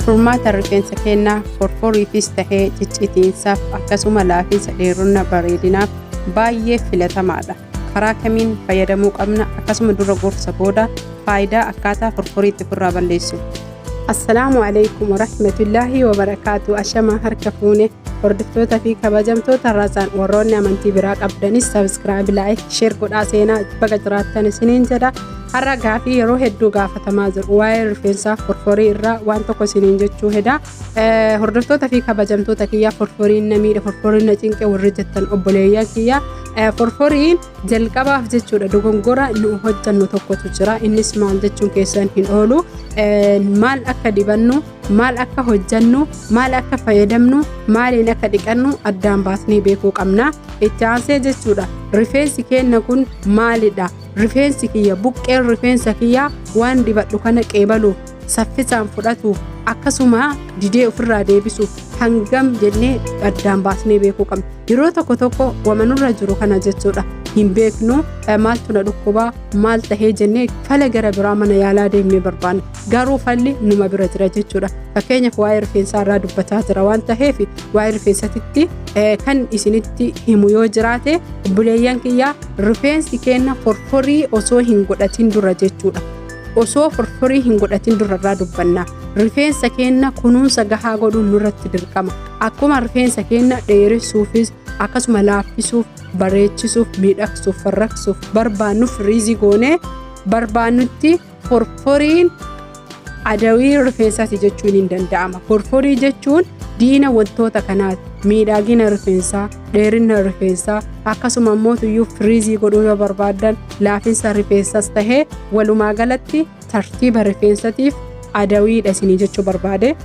furmaata rifeensa keenyaa forforiifis tahee ciccitiinsaaf akkasuma laafiinsa dheerina bareedinaaf baay'ee filatamaadha. Karaa kamiin fayyadamuu qabna akkasuma dura gorsa booda faayidaa akkaataa forforiitti ofirraa balleessu. Assalaamu alaykum warahmatullaahi wabarakaatu. Ashamaa harka fuune hordoftoota fi kabajamtoota raasaan warroonni amantii biraa qabdanis sabiskiraayib, laayik, sheer godhaa seenaa baga jiraattan isiniin jedha. Har'a gaafii yeroo hedduu gaafatamaa jiru waa'ee rifeensaa forforii irraa waan tokko isiniin jechuu heda. Hordoftoota fi kabajamtoota kiyyaa forforiin na miidha, forforiin na cinqe warri jettan obboleeyyan kiyyaa. Forforiin jalqabaaf jechuudha dogongora nu hojjannu tokkotu jira. Innis maal jechuun keessan hin oolu. Maal akka dibannu, maal akka hojjannu, maal akka fayyadamnu, maaliin akka dhiqannu addaan baasnee beekuu qabna. Itti aansee jechuudha rifeensi keenya kun maalidha? Rifeensi kiyya buqqeen rifeensa kiyyaa waan dibadhu kana qeebaluuf saffisaan fudhatuuf akkasuma didee ofirraa deebisuuf hangam jennee addaan baasnee beekuu qabna. Yeroo tokko tokko wamanurra jiru kana jechuudha hin beeknu maaltu na dhukkubaa maal tahee jennee fala gara biraa mana yaalaa deemnee barbaanna. Garuu falli numa bira jira jechuudha. Fakkeenyaaf waa'ee rifeensaa irraa dubbataa jira waan ta'eef waa'ee rifeensatitti kan isinitti himu yoo jiraate obboleeyyan kiyyaa rifeensi keenya forforii osoo hin godhatin dura jechuudha. Osoo forforii hin godhatin dura irraa dubbanna. Rifeensa keenya kunuunsa gahaa godhuun nurratti dirqama. Akkuma rifeensa keenya dheeressuufis akkasuma laaffisuuf, bareechisuuf, miidhagsuuf, farraqsuuf barbaannuuf riizii goonee barbaannutti forforiin adawii rifeensaati jechuun hin danda'ama. Forforii jechuun diina wantoota kanaati. Miidhagina rifeensaa, dheerina rifeensaa akkasuma immoo tuyyuu firiizii godhuu yoo barbaadan laafinsa rifeensaas tahee walumaa galatti tartiiba rifeensatiif adawiidha isinii jechuu barbaade.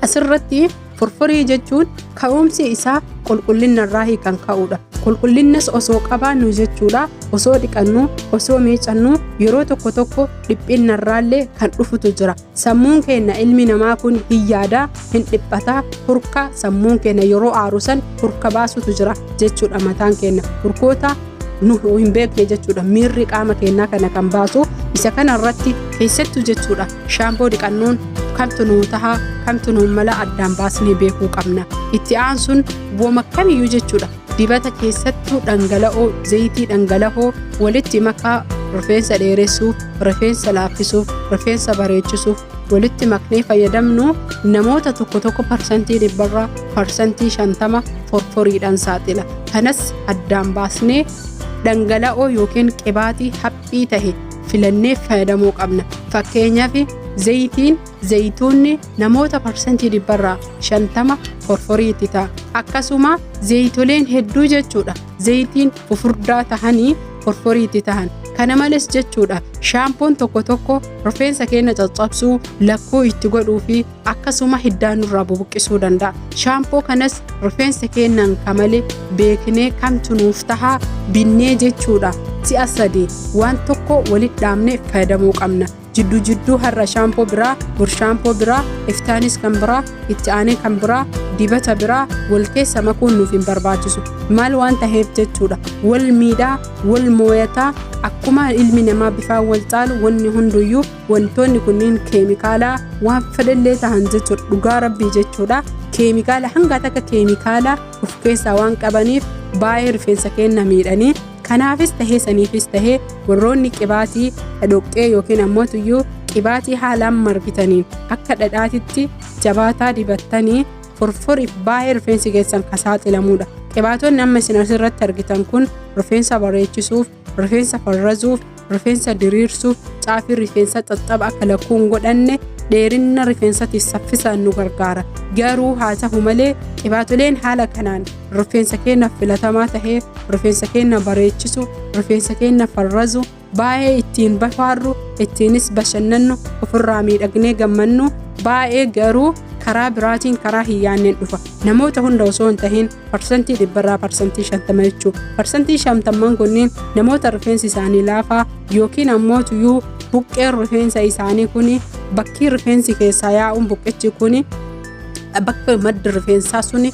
Asirratti forforii jechuun ka'umsi isaa qulqullina irraa kan ka'udha. Qulqullinnas osoo qabaannu jechuudha osoo dhiqannu osoo miicannu yeroo tokko tokko dhiphina irraallee kan dhufutu jira. Sammuun keenya ilmi namaa kun hin yaada hin dhiphataa hurka sammuun keenya yeroo aarusan hurka baasutu jira jechuudha. Mataan keenya hurkoota nu hin beekne jechuudha. Miirri qaama keenyaa kana kan baasu isa kana irratti keessattuu jechuudha shaampoo dhiqannuun kamtu nuu tahaa kamtu nuu mala addaan baasnee beekuu qabna. Itti aansuun wooma kamiyyuu jechuudha dibata keessattuu dhangala'oo zayitii dhangala'oo walitti makaa rifeensa dheeressuuf, rifeensa laaffisuuf, rifeensa bareechisuuf walitti maknee fayyadamnu namoota tokko tokko parsantii 100 parsantii 50 forforiidhaan saaxila. Kanas addaan baasnee dhangala'oo yookiin qibaatii haphii tahe filannee fayyadamuu qabna. Fakkeenyaaf zayituunni namoota parsantii 50 forforiitti ta'a. Akkasuma zayitoleen hedduu jechuudha zayitiin fufurdaa tahanii forforiitti tahan. Kana malees jechuudha shaampoon tokko tokko rifeensa keenya caccabsuu, lakkoo itti godhuu fi akkasuma hiddaan nurraa bubuqqisuu danda'a. Shaampoo kanas rifeensa keenyaan kamalee beeknee kamtu nuuf tahaa binnee jechuudha si'a 3 waan tokko walitti dhaabnee fayyadamuu qabna. Jidduu har'a shaampoo biraa, bur shaampoo biraa, iftaanis kan biraa, itti aanee kan biraa, dibata biraa wal keessa makuun nuuf hin barbaachisu. Maal waan taheef jechuudha wal miidhaa, wal mooyataa akkuma ilmi namaa bifaan wal caalu wanni hunduyyuu wantoonni kunniin keemikaalaa waan fedhallee tahan jechuudha. Dhugaa rabbii jechuudha. Keemikaala hanga takka keemikaala of keessaa waan qabaniif baay'ee rifeensa keenya miidhanii. Kanaafis tahee saniifis tahee warroonni qibaatii dhoqqee yookiin ammoo tuyyuu qibaatii haalaan margitaniin akka dhadhaatitti jabaataa dibattanii forforiif baay'ee rifeensi keessan saaxilamuudha. Qibaatonni amma isin asirratti argitan kun rifeensa bareechisuuf, rifeensa farrazuuf, rifeensa diriirsuuf, caafii rifeensa caccaba akka lakkuun godhanne dheerina rifeensatiif saffisaan nu gargaara. Garuu haa ta'u malee qibaatoleen haala kanaan rifeensa keenya filatamaa tahee rifeensa keenya bareechisu, rifeensa keenya farrazu, baay'ee ittiin bafaarru, ittiinis bashannannu, ofirraa miidhagnee gammannu baay'ee garuu karaa biraatiin karaa hin yaanneen dhufa. Namoota hunda osoo hin tahin parsantii 100 parsantii 50 jechuudha. Parsantii 50 kunniin namoota rifeensi isaanii laafaa yookiin ammoo tuyyuu buqqeen rifeensa isaanii kuni bakki rifeensi keessaa yaa'uun buqqichi kuni bakka madda rifeensaa suni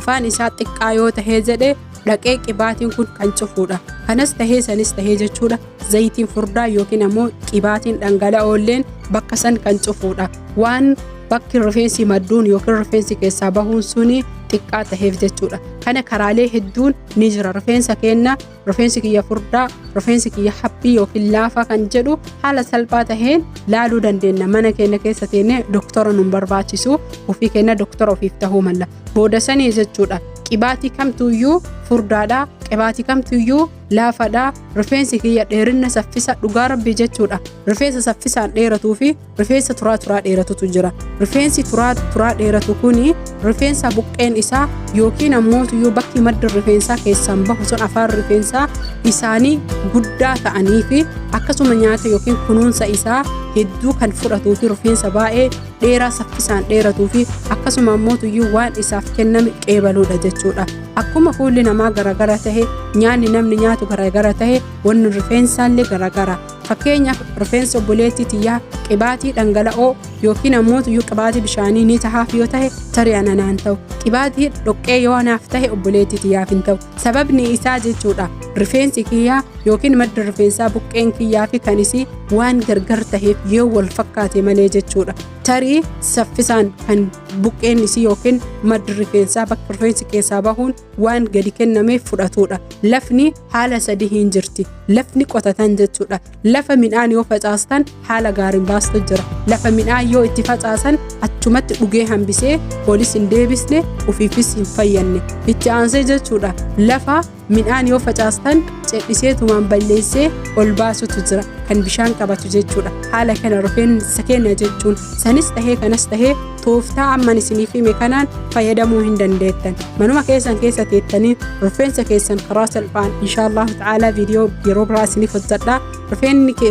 afaan isaa xiqqaa yoo tahee jedhee dhaqee qibaatiin kun kan cufuudha. Kanas tahee sanis tahee jechuudha. Zayitiin furdaa yookiin ammoo qibaatiin dhangala'oolleen bakka san kan cufuudha. Waan bakki rifeensi madduun yookiin rifeensi keessaa bahuun suni xiqqaa taheef jechuudha. Kana karaalee hedduun ni jira. Rifeensa keenya rifeensi kiyya furdaa, rifeensi kiyya haphii yookiin laafaa kan jedhu haala salphaa taheen laaluu dandeenya. Mana keenya keessa teenyee doktora nun barbaachisu ofii keenya doktora ofiif tahuu malla. Booda sanii jechuudha. Qibaatii kamtuyyuu furdaadha, qibaatii kamtuyyuu laafadha. Rifeensi kiyya dheerina saffisa dhugaa rabbii jechuudha. Rifeensa saffisaan dheeratuu fi rifeensa turaa dheeratutu jira. Rifeensi turaa dheeratu kuni rifeensa buqqeen isaa yookiin ammoo bakki madda rifeensaa keessaan bahu sun afaan rifeensaa isaanii guddaa ta'anii fi akkasuma nyaata yookiin kunuunsa isaa hedduu kan fudhatuu fi rifeensa baay'ee dheeraa saffisaan dheeratuu fi akkasuma ammoo waan isaaf kenname qeebaluudha jechuudha. Akkuma fuulli namaa garagara tahe nyaanni namni nyaatu garagara tahe wanni rifeensaallee garagara. Fakkeenyaaf rifeensa obboleettii tiyyaa qibaatii dhangala'oo yookiin ammoo qibaatii bishaanii ni tahaaf yoo tahe tarii anaan ta'u. Qibaatii dhoqqee yoo anaaf tahe obboleettii tiyyaaf hin ta'u. Sababni isaa jechuudha rifeensi kiyyaa yookiin madda rifeensaa buqqeen kiyyaa fi kanisii waan gargar taheef yoo wal fakkaate malee jechuudha. Tarii saffisaan kan buqqeen isii yookiin madda rifeensaa bakka rifeensi keessaa bahuun waan gadi kennameef fudhatudha. Lafni haala sadii hin jirti. Lafni qotatan jechuudha. Lafa midhaan yoo facaastan haala gaariin baastu jira. Lafa midhaan yoo itti facaasan achumatti dhugee hambisee polis hin deebisne ofiifis hin fayyanne. Itti aansee jechuudha. Lafa midhaan yoo facaastan cedhiseetumaan balleessee ol baasutu jira. Kan bishaan qabatu jechuudha. Haala kana rifeensa keenya jechuun sanis tahee kanas tahee tooftaa amman isiniif hime kanaan fayyadamuu hin dandeettan. Manuma keessan keessa teettanii rifeensa keessan karaa salphaan inshaallah ta'ala viidiyoo yeroo biraa isiniif hojjedha.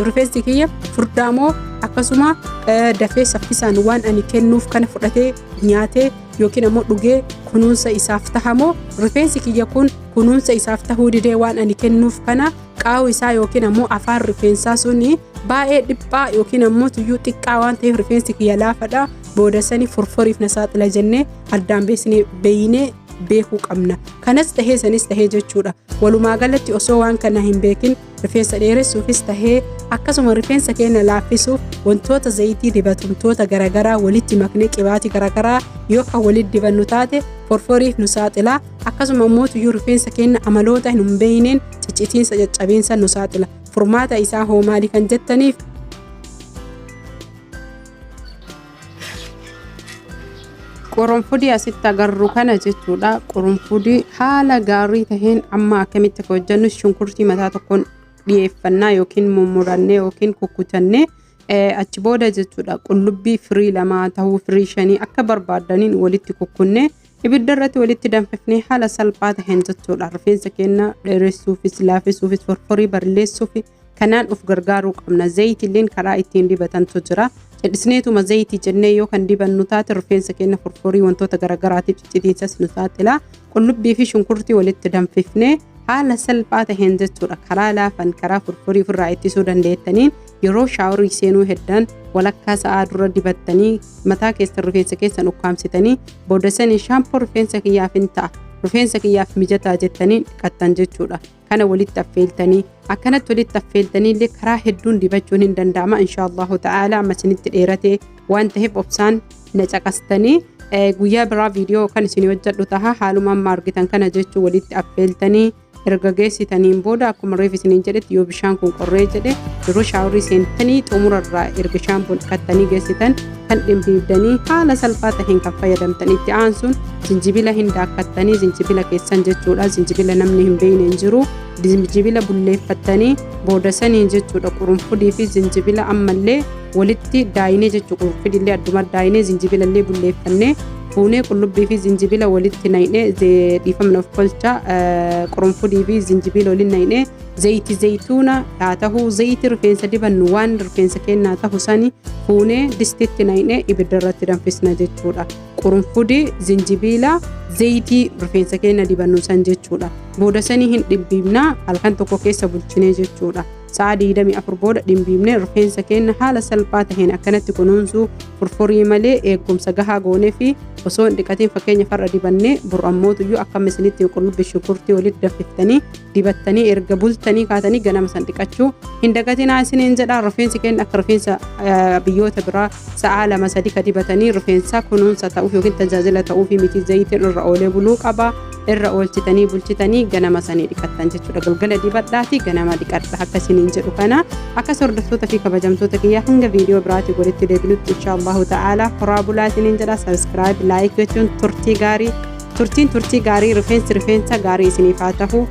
Rifeensi kiyya furdaa moo akkasuma dafee saffisaan waan ani kennuuf kana fudhatee nyaatee yookiin ammoo dhugee kunuunsa isaaf tahamoo rifeensi kiyya kun kunuunsa isaaf tahuu didee waan ani kennuuf kana qaawwi isaa yookiin ammoo afaan rifeensaa suni baay'ee dhiphaa yookiin ammoo tuyyuu xiqqaa waan ta'eef rifeensi kiyya laafadha. Booda sanii furfuriif na saaxila jennee addaan beeynee beekuu qabna. Kanas tahee sanis tahee jechuudha. Walumaa galatti osoo waan kana hin beekin rifeensa dheeressuufis tahee akkasuma rifeensa keenya laaffisuuf wantoota zayitii dibatumtoota garagaraa walitti maknee qibaatii garagaraa yoo kan walitti dibannu taate furfuriif nu saaxila. Akkasuma ammoo tuyyuu rifeensa keenya amaloota hin beeyneen ciccitiinsa caccabiinsa nu saaxila. Furmaata isaa hoo maali kan jettaniif qoromfudii asitti agarru kana jechuudha. Qoromfudii haala gaarii taheen amma akkamitti akka hojjennu shunkurtii mataa tokkoon dhiyeeffannaa yookiin mummurannee yookiin kukkutannee achi booda jechuudha. Qullubbii firii lama tahuu firii shanii akka barbaadaniin walitti kukkunnee ibidda irratti walitti danfifnee haala salphaa taheen jechuudha. Rifeensa keenya dheeressuufis laafisuufis furfurii balleessuuf kanaan of gargaaruu qabna. Zayitilleen karaa ittiin dibatantu jira. Cedhisneetuma zayitii jennee yoo kan dibannu taate rifeensa keenya furfurii wantoota garagaraatiif ciccitiinsas nu saaxila. Qullubbii fi shunkurtii walitti danfifnee haala salphaa taheen jechuudha. Karaa laafan karaa furfurii ofirraa ittisuu dandeettaniin yeroo shaaworii seenuu heddan walakkaa sa'aa dura dibattanii mataa keessan rifeensa keessan ukkaamsitanii booda sanii shaampoo rifeensa kiyyaaf hin ta'a. Rifeensa kiyyaaf mijataa jettanii dhiqattan jechuudha. Kana walitti affeeltanii akkanatti walitti affeeltanii illee karaa hedduun dibachuun hin danda'ama inshaallahu ta'ala. Amma isinitti dheeratee waan ta'eef obsaan na caqastanii guyyaa biraa viidiyoo kan isin hojjedhu taha. Haaluma amma argitan kana jechuu walitti affeeltanii erga geessitaniin booda akkuma reef isiniin jedhetti yoo bishaan kun qorree jedhe yeroo shaaworii seentanii xumurarraa erga shaampoon dhiqattanii geessitan kan dhimbiibdanii haala salphaa taheen kan fayyadamtan. Itti aansuun zinjibila hin daakkattanii zinjibila keessan jechuudha. Zinjibila namni hin beekne hin jiru. Zinjibila bulleeffattanii booda saniin jechuudha. Qurunfudii fi zinjibila ammallee walitti daayinee jechuudha. Qurunfudillee adduma daayinee zinjibilallee bulleeffannee fuunee qullubbii fi zinjibila walitti naynee dhiifamna of kolcha. Qurunfudii fi zinjibila waliin naynee zayitii zayituuna haa ta'u zayitii rifeensa dibannu waan rifeensa keenyaa ta'u sani fuunee distitti naynee ibidda irratti danfisna jechuudha. Qurunfudii zinjibila zayitii rifeensa keenya dibannu san jechuudha. Booda sanii hin dhibbiibna halkan tokko keessa bulchinee jechuudha. sa'a 24 booda dhimbiibnee rifeensa keenya haala salphaa taheen akkanatti kunuunsuu furfurii malee eegumsa gahaa goonee fi osoo hin dhiqatiin fakkeenya farra dibannee bur'ammootuyyuu akkam isinitti qullubbii shunkurtii walitti danfiftanii dibattanii erga bultanii kaatanii ganama san dhiqachuu hin dagatinaa isiniin jedha. Rifeensi keenya akka rifeensa biyyoota biraa sa'a 2-3 ka dibatanii rifeensa kunuunsa ta'uuf yookiin tajaajila ta'uuf miti zayitiin irra oolee buluu qaba. Irra oolchitanii bulchitanii ganama sanii dhiqattan jechuudha. Galgala dibadhaati ganama dhiqadha akka isiniin jedhu kana. Akkas hordoftoota fi kabajamtoota kiyya hanga viidiyoo biraatti walitti deebinutti inshaallahu ta'ala horaa bulaa isiniin jedha. Subscribe, like gochuun turtii gaarii rifeensa gaarii isiniif haa ta'u.